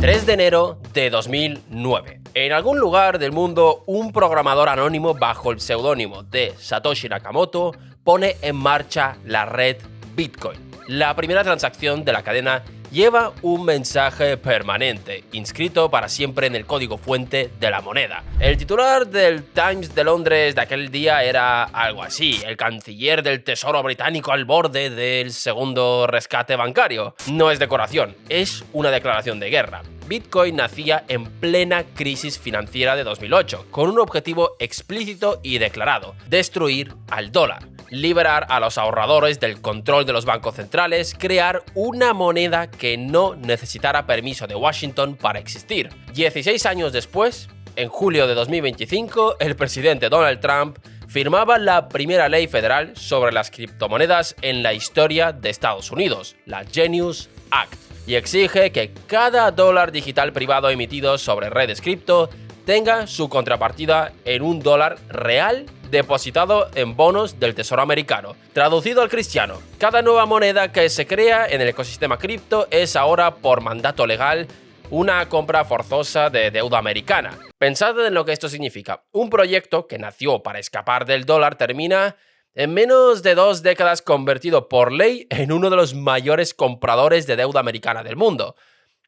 3 de enero de 2009. En algún lugar del mundo, un programador anónimo bajo el seudónimo de Satoshi Nakamoto pone en marcha la red Bitcoin. La primera transacción de la cadena lleva un mensaje permanente, inscrito para siempre en el código fuente de la moneda. El titular del Times de Londres de aquel día era algo así: el canciller del Tesoro británico al borde del segundo rescate bancario. No es decoración, es una declaración de guerra. Bitcoin nacía en plena crisis financiera de 2008, con un objetivo explícito y declarado: destruir al dólar, liberar a los ahorradores del control de los bancos centrales, crear una moneda que no necesitara permiso de Washington para existir. 16 años después, en julio de 2025, el presidente Donald Trump firmaba la primera ley federal sobre las criptomonedas en la historia de Estados Unidos, la Genius Act, y exige que cada dólar digital privado emitido sobre redes cripto tenga su contrapartida en un dólar real depositado en bonos del Tesoro americano. Traducido al cristiano, cada nueva moneda que se crea en el ecosistema cripto es ahora, por mandato legal, una compra forzosa de deuda americana. Pensad en lo que esto significa. Un proyecto que nació para escapar del dólar termina en menos de 2 décadas convertido por ley en uno de los mayores compradores de deuda americana del mundo.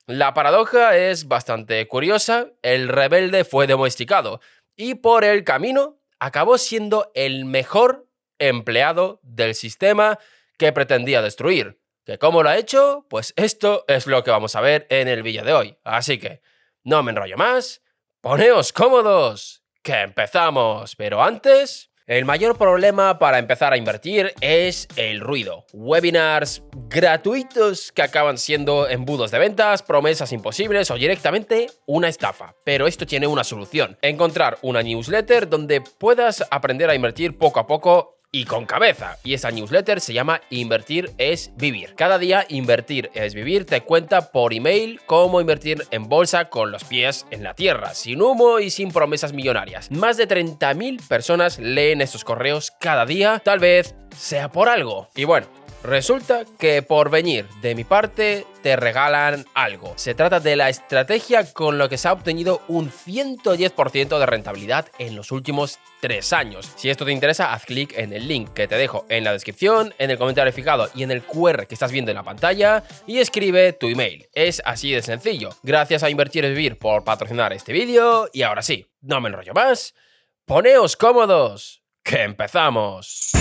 La paradoja es bastante curiosa. El rebelde fue domesticado y por el camino acabó siendo el mejor empleado del sistema que pretendía destruir. ¿Que cómo lo ha hecho? Pues esto es lo que vamos a ver en el vídeo de hoy. Así que no me enrollo más, poneos cómodos, que empezamos. Pero antes, el mayor problema para empezar a invertir es el ruido. Webinars gratuitos que acaban siendo embudos de ventas, promesas imposibles o directamente una estafa. Pero esto tiene una solución: encontrar una newsletter donde puedas aprender a invertir poco a poco y con cabeza. Y esa newsletter se llama Invertir es Vivir. Cada día Invertir es Vivir te cuenta por email cómo invertir en bolsa con los pies en la tierra, sin humo y sin promesas millonarias. Más de 30.000 personas leen estos correos cada día, tal vez sea por algo. Y bueno, resulta que por venir de mi parte te regalan algo. Se trata de la estrategia con la que se ha obtenido un 110% de rentabilidad en los últimos 3 años. Si esto te interesa, haz clic en el link que te dejo en la descripción, en el comentario fijado y en el QR que estás viendo en la pantalla y escribe tu email. Es así de sencillo. Gracias a Invertir es Vivir por patrocinar este vídeo y ahora sí, no me enrollo más. Poneos cómodos, que empezamos.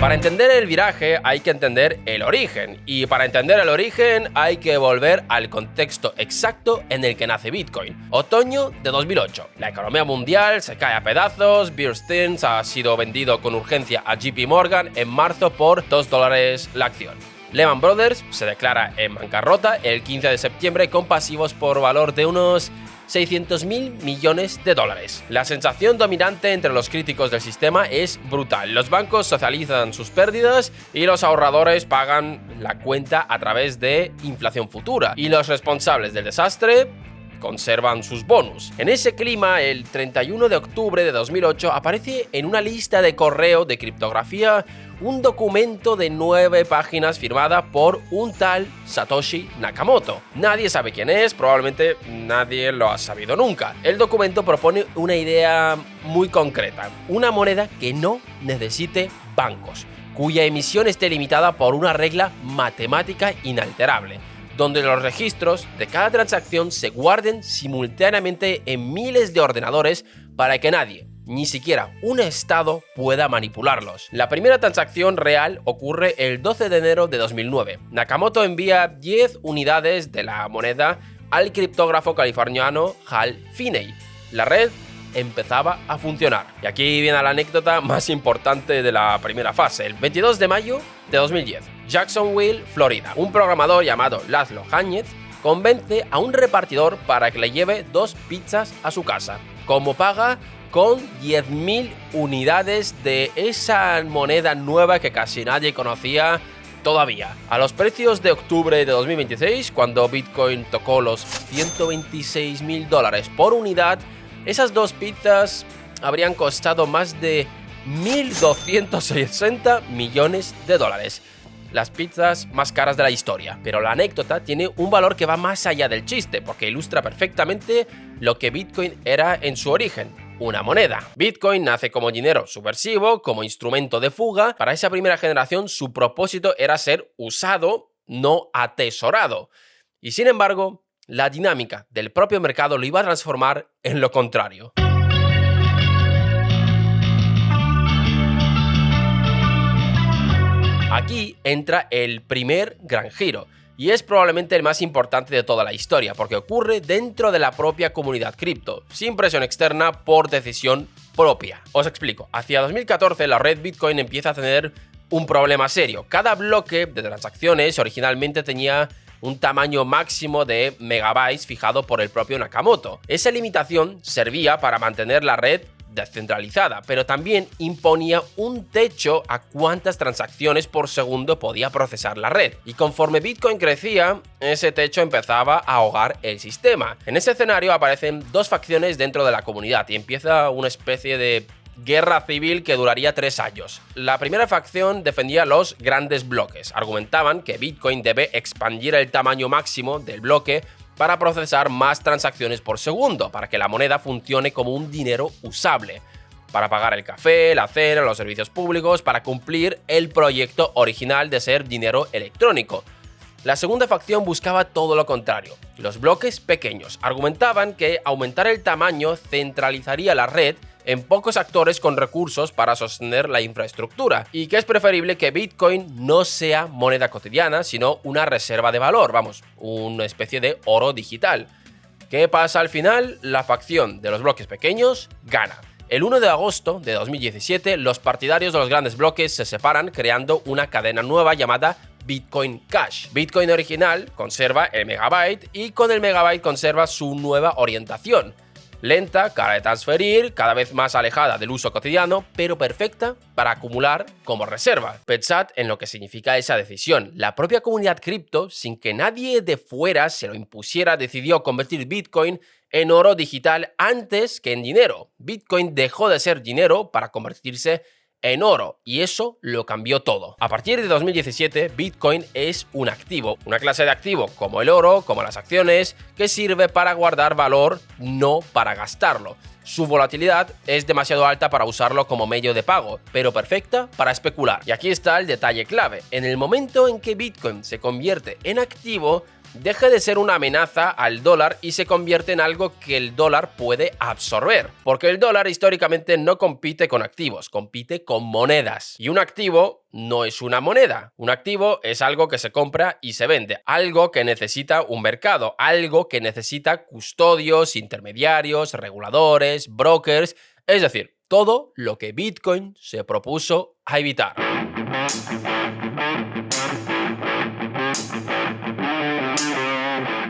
Para entender el viraje hay que entender el origen, y para entender el origen hay que volver al contexto exacto en el que nace Bitcoin. Otoño de 2008. La economía mundial se cae a pedazos. Bear Stearns ha sido vendido con urgencia a JP Morgan en marzo por $2 la acción. Lehman Brothers se declara en bancarrota el 15 de septiembre con pasivos por valor de unos 600.000 millones de dólares. La sensación dominante entre los críticos del sistema es brutal. Los bancos socializan sus pérdidas y los ahorradores pagan la cuenta a través de inflación futura. Y los responsables del desastre conservan sus bonus. En ese clima, el 31 de octubre de 2008 aparece en una lista de correo de criptografía un documento de 9 páginas firmada por un tal Satoshi Nakamoto. Nadie sabe quién es, probablemente nadie lo ha sabido nunca. El documento propone una idea muy concreta: una moneda que no necesite bancos, cuya emisión esté limitada por una regla matemática inalterable, donde los registros de cada transacción se guarden simultáneamente en miles de ordenadores para que nadie, ni siquiera un estado, pueda manipularlos. La primera transacción real ocurre el 12 de enero de 2009. Nakamoto envía 10 unidades de la moneda al criptógrafo californiano Hal Finney. La red empezaba a funcionar. Y aquí viene la anécdota más importante de la primera fase. El 22 de mayo de 2010, Jacksonville, Florida, un programador llamado Laszlo Yáñez convence a un repartidor para que le lleve 2 pizzas a su casa. Como paga, con 10.000 unidades de esa moneda nueva que casi nadie conocía todavía. A los precios de octubre de 2026, cuando Bitcoin tocó los $126.000 por unidad, esas 2 pizzas habrían costado más de 1.260 millones de dólares. las pizzas más caras de la historia. Pero la anécdota tiene un valor que va más allá del chiste, porque ilustra perfectamente lo que Bitcoin era en su origen: una moneda. Bitcoin nace como dinero subversivo, como instrumento de fuga. Para esa primera generación su propósito era ser usado, no atesorado. Y sin embargo, la dinámica del propio mercado lo iba a transformar en lo contrario. Aquí entra el primer gran giro, y es probablemente el más importante de toda la historia, porque ocurre dentro de la propia comunidad cripto, sin presión externa, por decisión propia. Os explico. Hacia 2014 la red Bitcoin empieza a tener un problema serio. Cada bloque de transacciones originalmente tenía un tamaño máximo de megabytes fijado por el propio Nakamoto. Esa limitación servía para mantener la red descentralizada, pero también imponía un techo a cuántas transacciones por segundo podía procesar la red. Y conforme Bitcoin crecía, ese techo empezaba a ahogar el sistema. En ese escenario aparecen dos facciones dentro de la comunidad y empieza una especie de guerra civil que duraría 3 años. La primera facción defendía los grandes bloques. Argumentaban que Bitcoin debe expandir el tamaño máximo del bloque para procesar más transacciones por segundo, para que la moneda funcione como un dinero usable, para pagar el café, la cena, los servicios públicos, para cumplir el proyecto original de ser dinero electrónico. La segunda facción buscaba todo lo contrario: los bloques pequeños. Argumentaban que aumentar el tamaño centralizaría la red en pocos actores con recursos para sostener la infraestructura, y que es preferible que Bitcoin no sea moneda cotidiana, sino una reserva de valor, vamos, una especie de oro digital. ¿Qué pasa al final? La facción de los bloques pequeños gana. El 1 de agosto de 2017, los partidarios de los grandes bloques se separan, creando una cadena nueva llamada Bitcoin Cash. Bitcoin original conserva el megabyte, y con el megabyte conserva su nueva orientación: lenta, cara de transferir, cada vez más alejada del uso cotidiano, pero perfecta para acumular como reserva. Pensad en lo que significa esa decisión. La propia comunidad cripto, sin que nadie de fuera se lo impusiera, decidió convertir Bitcoin en oro digital antes que en dinero. Bitcoin dejó de ser dinero para convertirse en oro, y eso lo cambió todo. A partir de 2017, Bitcoin es un activo, una clase de activo como el oro, como las acciones, que sirve para guardar valor, no para gastarlo. Su volatilidad es demasiado alta para usarlo como medio de pago, pero perfecta para especular. Y aquí está el detalle clave: en el momento en que Bitcoin se convierte en activo, deja de ser una amenaza al dólar y se convierte en algo que el dólar puede absorber. Porque el dólar históricamente no compite con activos, compite con monedas. Y un activo no es una moneda. Un activo es algo que se compra y se vende, algo que necesita un mercado, algo que necesita custodios, intermediarios, reguladores, brokers, es decir, todo lo que Bitcoin se propuso a evitar.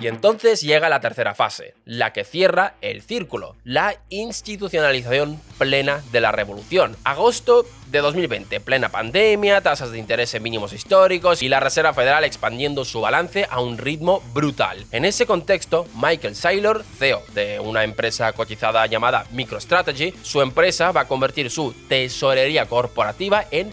Y entonces llega la tercera fase, la que cierra el círculo: la institucionalización plena de la revolución. Agosto de 2020, plena pandemia, tasas de interés en mínimos históricos y la Reserva Federal expandiendo su balance a un ritmo brutal. En ese contexto, Michael Saylor, CEO de una empresa cotizada llamada MicroStrategy, su empresa va a convertir su tesorería corporativa en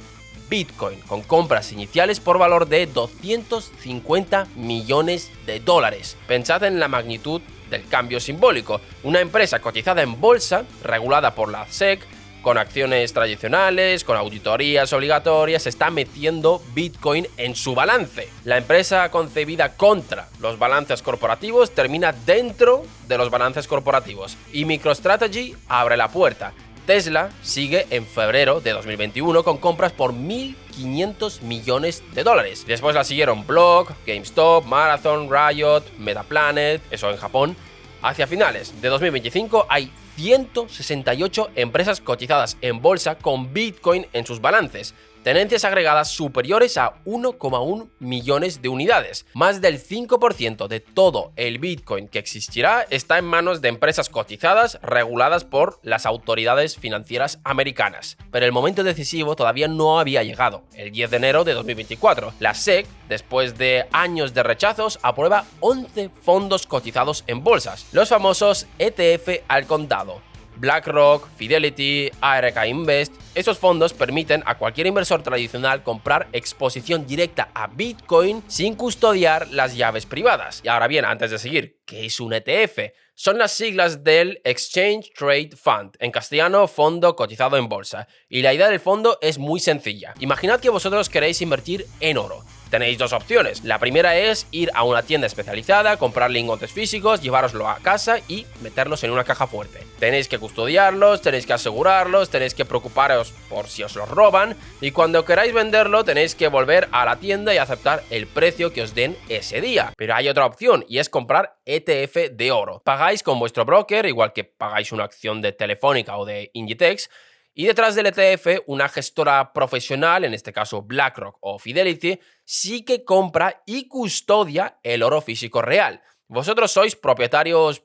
Bitcoin, con compras iniciales por valor de 250 millones de dólares. Pensad en la magnitud del cambio simbólico. Una empresa cotizada en bolsa, regulada por la SEC, con acciones tradicionales, con auditorías obligatorias, está metiendo Bitcoin en su balance. La empresa concebida contra los balances corporativos termina dentro de los balances corporativos, y MicroStrategy abre la puerta. Tesla sigue en febrero de 2021 con compras por 1.500 millones de dólares. Después la siguieron Block, GameStop, Marathon, Riot, Metaplanet, eso en Japón. Hacia finales de 2025 hay 168 empresas cotizadas en bolsa con Bitcoin en sus balances. Tenencias agregadas superiores a 1,1 millones de unidades. Más del 5% de todo el Bitcoin que existirá está en manos de empresas cotizadas reguladas por las autoridades financieras americanas. Pero el momento decisivo todavía no había llegado. El 10 de enero de 2024, la SEC, después de años de rechazos, aprueba 11 fondos cotizados en bolsas, los famosos ETF al contado. BlackRock, Fidelity, ARK Invest. Esos fondos permiten a cualquier inversor tradicional comprar exposición directa a Bitcoin sin custodiar las llaves privadas. Y ahora bien, antes de seguir, ¿qué es un ETF? Son las siglas del Exchange Trade Fund, en castellano, fondo cotizado en bolsa. Y la idea del fondo es muy sencilla. Imaginad que vosotros queréis invertir en oro. Tenéis dos opciones. La primera es ir a una tienda especializada, comprar lingotes físicos, llevároslo a casa y meterlos en una caja fuerte. Tenéis que custodiarlos, tenéis que asegurarlos, tenéis que preocuparos por si os los roban y cuando queráis venderlo tenéis que volver a la tienda y aceptar el precio que os den ese día. Pero hay otra opción y es comprar ETF de oro. Pagáis con vuestro broker, igual que pagáis una acción de Telefónica o de Inditex, y detrás del ETF, una gestora profesional, en este caso BlackRock o Fidelity, sí que compra y custodia el oro físico real. Vosotros sois propietarios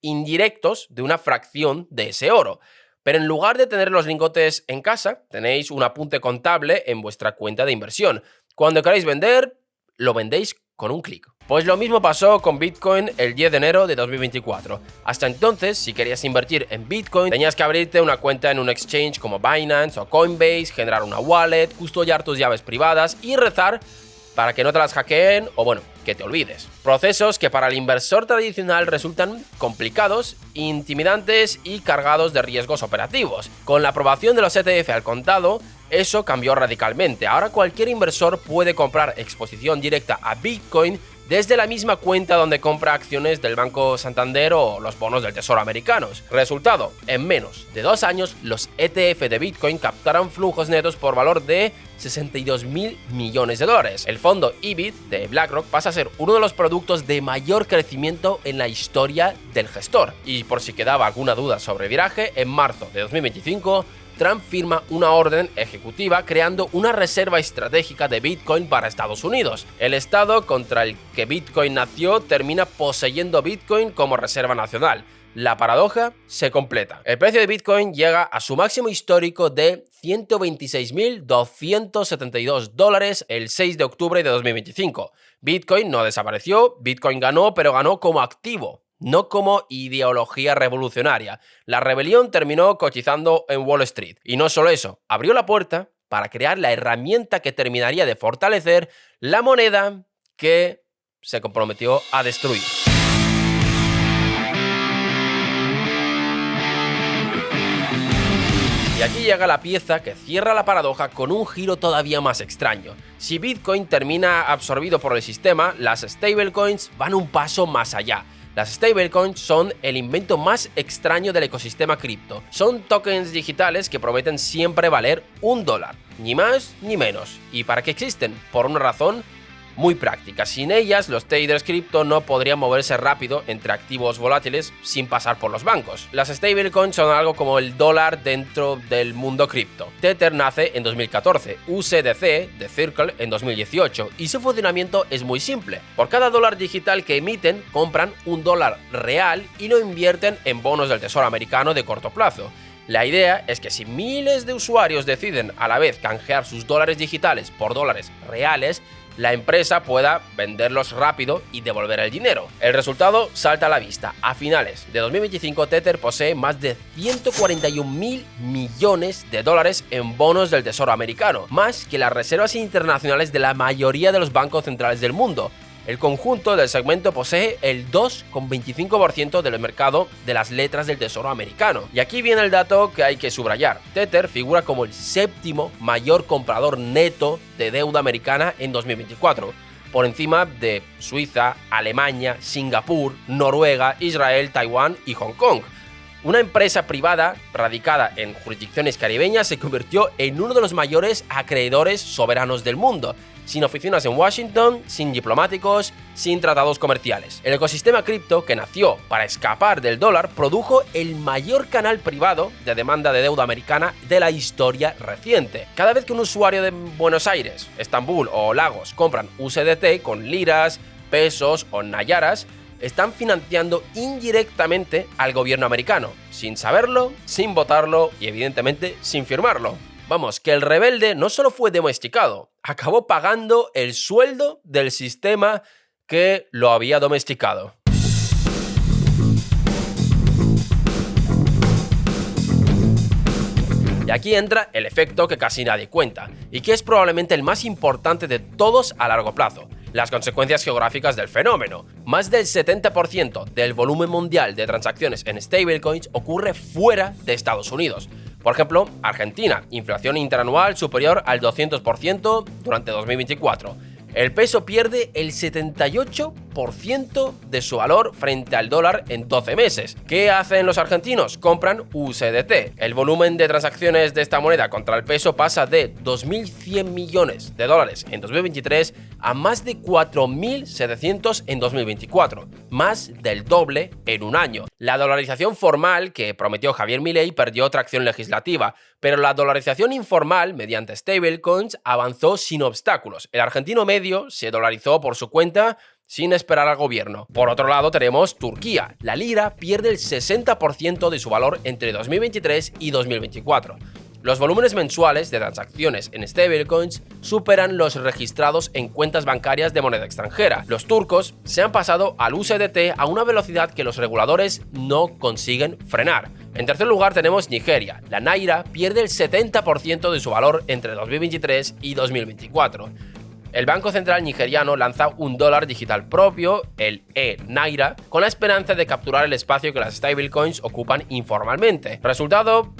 indirectos de una fracción de ese oro. Pero en lugar de tener los lingotes en casa, tenéis un apunte contable en vuestra cuenta de inversión. Cuando queráis vender, lo vendéis con un clic. Pues lo mismo pasó con Bitcoin el 10 de enero de 2024. Hasta entonces, si querías invertir en Bitcoin, tenías que abrirte una cuenta en un exchange como Binance o Coinbase, generar una wallet, custodiar tus llaves privadas y rezar para que no te las hackeen o, bueno, que te olvides. Procesos que para el inversor tradicional resultan complicados, intimidantes y cargados de riesgos operativos. Con la aprobación de los ETF al contado, eso cambió radicalmente. Ahora cualquier inversor puede comprar exposición directa a Bitcoin desde la misma cuenta donde compra acciones del Banco Santander o los bonos del Tesoro americanos. Resultado, en menos de 2 años, los ETF de Bitcoin captaron flujos netos por valor de 62.000 millones de dólares. El fondo IBIT de BlackRock pasa a ser uno de los productos de mayor crecimiento en la historia del gestor. Y por si quedaba alguna duda sobre el viraje, en marzo de 2025, Trump firma una orden ejecutiva creando una reserva estratégica de Bitcoin para Estados Unidos. El estado contra el que Bitcoin nació termina poseyendo Bitcoin como reserva nacional. La paradoja se completa. El precio de Bitcoin llega a su máximo histórico de $126.272 el 6 de octubre de 2025. Bitcoin no desapareció, Bitcoin ganó, pero ganó como activo, no como ideología revolucionaria. La rebelión terminó cotizando en Wall Street. Y no solo eso, abrió la puerta para crear la herramienta que terminaría de fortalecer la moneda que se comprometió a destruir. Y aquí llega la pieza que cierra la paradoja con un giro todavía más extraño. Si Bitcoin termina absorbido por el sistema, las stablecoins van un paso más allá. Las stablecoins son el invento más extraño del ecosistema cripto. Son tokens digitales que prometen siempre valer $1, ni más ni menos. ¿Y para qué existen? Por una razón muy práctica. Sin ellas, los traders cripto no podrían moverse rápido entre activos volátiles sin pasar por los bancos. Las stablecoins son algo como el dólar dentro del mundo cripto. Tether nace en 2014, USDC de Circle en 2018 y su funcionamiento es muy simple. Por cada dólar digital que emiten, compran $1 real y lo invierten en bonos del Tesoro americano de corto plazo. La idea es que si miles de usuarios deciden a la vez canjear sus dólares digitales por dólares reales, la empresa pueda venderlos rápido y devolver el dinero. El resultado salta a la vista. A finales de 2025, Tether posee más de 141.000 millones de dólares en bonos del Tesoro americano, más que las reservas internacionales de la mayoría de los bancos centrales del mundo. El conjunto del segmento posee el 2,25% del mercado de las letras del Tesoro americano. Y aquí viene el dato que hay que subrayar. Tether figura como el séptimo mayor comprador neto de deuda americana en 2024, por encima de Suiza, Alemania, Singapur, Noruega, Israel, Taiwán y Hong Kong. Una empresa privada radicada en jurisdicciones caribeñas se convirtió en uno de los mayores acreedores soberanos del mundo, sin oficinas en Washington, sin diplomáticos, sin tratados comerciales. El ecosistema cripto, que nació para escapar del dólar, produjo el mayor canal privado de demanda de deuda americana de la historia reciente. Cada vez que un usuario de Buenos Aires, Estambul o Lagos compran USDT con liras, pesos o nayaras, están financiando indirectamente al gobierno americano, sin saberlo, sin votarlo y evidentemente sin firmarlo. Vamos, que el rebelde no solo fue domesticado, acabó pagando el sueldo del sistema que lo había domesticado. Y aquí entra el efecto que casi nadie cuenta, y que es probablemente el más importante de todos a largo plazo: las consecuencias geográficas del fenómeno. Más del 70% del volumen mundial de transacciones en stablecoins ocurre fuera de Estados Unidos. Por ejemplo, Argentina, inflación interanual superior al 200% durante 2024. El peso pierde el 78% de su valor frente al dólar en 12 meses. ¿Qué hacen los argentinos? Compran USDT. El volumen de transacciones de esta moneda contra el peso pasa de 2.100 millones de dólares en 2023 a más de 4.700 en 2024, más del doble en un año. La dolarización formal que prometió Javier Milei perdió tracción legislativa, pero la dolarización informal, mediante stablecoins, avanzó sin obstáculos. El argentino medio se dolarizó por su cuenta sin esperar al gobierno. Por otro lado tenemos Turquía. La lira pierde el 60% de su valor entre 2023 y 2024. Los volúmenes mensuales de transacciones en stablecoins superan los registrados en cuentas bancarias de moneda extranjera. Los turcos se han pasado al USDT a una velocidad que los reguladores no consiguen frenar. En tercer lugar tenemos Nigeria. La naira pierde el 70% de su valor entre 2023 y 2024. El Banco Central nigeriano lanza un dólar digital propio, el e-naira, con la esperanza de capturar el espacio que las stablecoins ocupan informalmente. Resultado: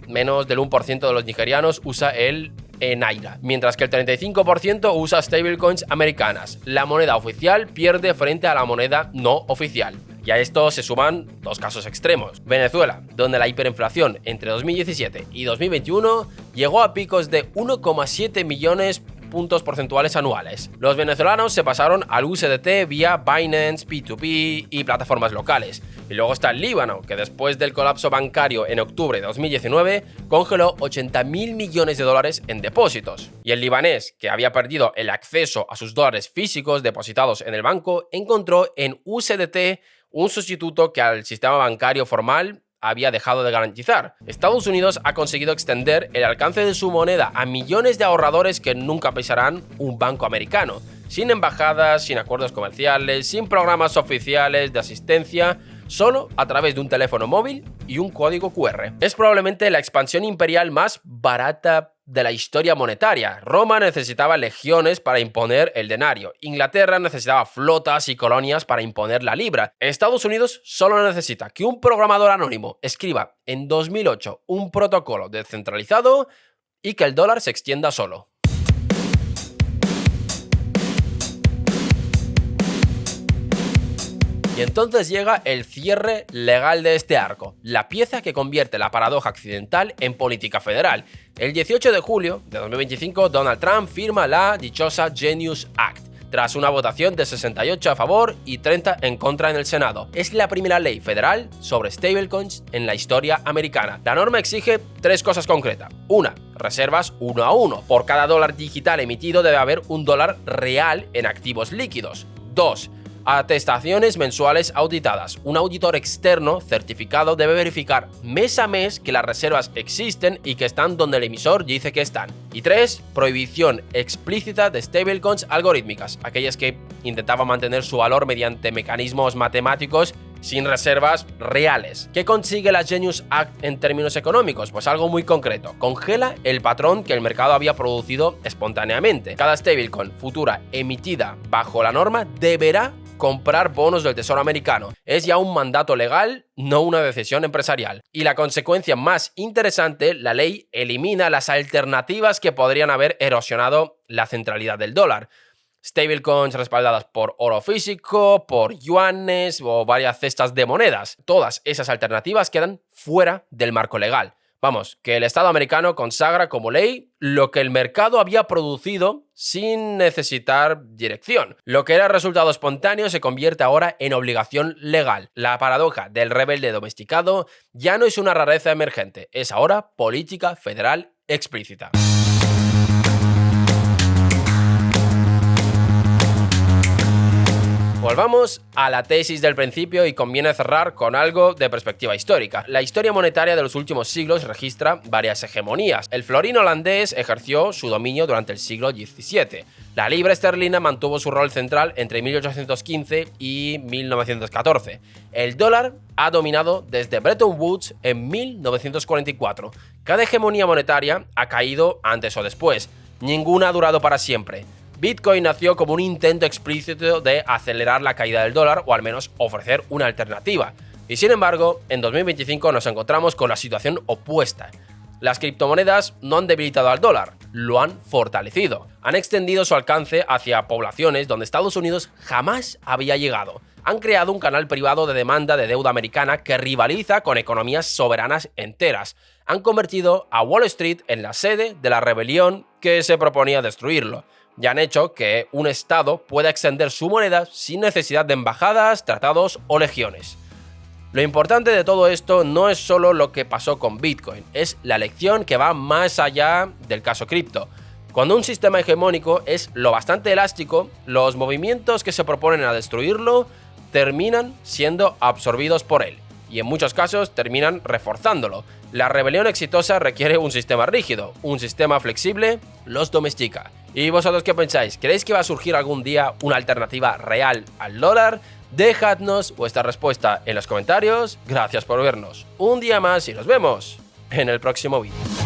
menos del 1% de los nigerianos usa el e-naira, mientras que el 35% usa stablecoins americanas. La moneda oficial pierde frente a la moneda no oficial. Y a esto se suman dos casos extremos. Venezuela, donde la hiperinflación entre 2017 y 2021 llegó a picos de 1,7 millones puntos porcentuales anuales. Los venezolanos se pasaron al USDT vía Binance, P2P y plataformas locales. Y luego está el Líbano, que después del colapso bancario en octubre de 2019 congeló 80.000 millones de dólares en depósitos. Y el libanés, que había perdido el acceso a sus dólares físicos depositados en el banco, encontró en USDT un sustituto que al sistema bancario formal había dejado de garantizar. Estados Unidos ha conseguido extender el alcance de su moneda a millones de ahorradores que nunca pisarán un banco americano, sin embajadas, sin acuerdos comerciales, sin programas oficiales de asistencia, solo a través de un teléfono móvil y un código QR. Es probablemente la expansión imperial más barata de la historia monetaria. Roma necesitaba legiones para imponer el denario. Inglaterra necesitaba flotas y colonias para imponer la libra. Estados Unidos solo necesita que un programador anónimo escriba en 2008 un protocolo descentralizado y que el dólar se extienda solo. Y entonces llega el cierre legal de este arco, la pieza que convierte la paradoja accidental en política federal. El 18 de julio de 2025, Donald Trump firma la dichosa Genius Act, tras una votación de 68 a favor y 30 en contra en el Senado. Es la primera ley federal sobre stablecoins en la historia americana. La norma exige tres cosas concretas. Una, reservas 1 a 1. Por cada dólar digital emitido debe haber un dólar real en activos líquidos. 2. Atestaciones mensuales auditadas. Un auditor externo certificado debe verificar mes a mes que las reservas existen y que están donde el emisor dice que están. Y 3. Prohibición explícita de stablecoins algorítmicas, aquellas que intentaban mantener su valor mediante mecanismos matemáticos sin reservas reales. ¿Qué consigue la Genius Act en términos económicos? Pues algo muy concreto. Congela el patrón que el mercado había producido espontáneamente. Cada stablecoin futura emitida bajo la norma deberá comprar bonos del Tesoro americano. Es ya un mandato legal, no una decisión empresarial. Y la consecuencia más interesante, la ley elimina las alternativas que podrían haber erosionado la centralidad del dólar. Stablecoins respaldadas por oro físico, por yuanes o varias cestas de monedas. Todas esas alternativas quedan fuera del marco legal. Vamos, que el Estado americano consagra como ley lo que el mercado había producido sin necesitar dirección. Lo que era resultado espontáneo se convierte ahora en obligación legal. La paradoja del rebelde domesticado ya no es una rareza emergente, es ahora política federal explícita. Volvamos a la tesis del principio y conviene cerrar con algo de perspectiva histórica. La historia monetaria de los últimos siglos registra varias hegemonías. El florín holandés ejerció su dominio durante el siglo XVII. La libra esterlina mantuvo su rol central entre 1815 y 1914. El dólar ha dominado desde Bretton Woods en 1944. Cada hegemonía monetaria ha caído antes o después. Ninguna ha durado para siempre. Bitcoin nació como un intento explícito de acelerar la caída del dólar o al menos ofrecer una alternativa. Y sin embargo, en 2025 nos encontramos con la situación opuesta. Las criptomonedas no han debilitado al dólar, lo han fortalecido. Han extendido su alcance hacia poblaciones donde Estados Unidos jamás había llegado. Han creado un canal privado de demanda de deuda americana que rivaliza con economías soberanas enteras. Han convertido a Wall Street en la sede de la rebelión que se proponía destruirlo. Y han hecho que un Estado pueda extender su moneda sin necesidad de embajadas, tratados o legiones. Lo importante de todo esto no es solo lo que pasó con Bitcoin, es la lección que va más allá del caso cripto. Cuando un sistema hegemónico es lo bastante elástico, los movimientos que se proponen a destruirlo terminan siendo absorbidos por él, y en muchos casos terminan reforzándolo. La rebelión exitosa requiere un sistema rígido, un sistema flexible los domestica. ¿Y vosotros qué pensáis? ¿Creéis que va a surgir algún día una alternativa real al dólar? Dejadnos vuestra respuesta en los comentarios. Gracias por vernos un día más y nos vemos en el próximo vídeo.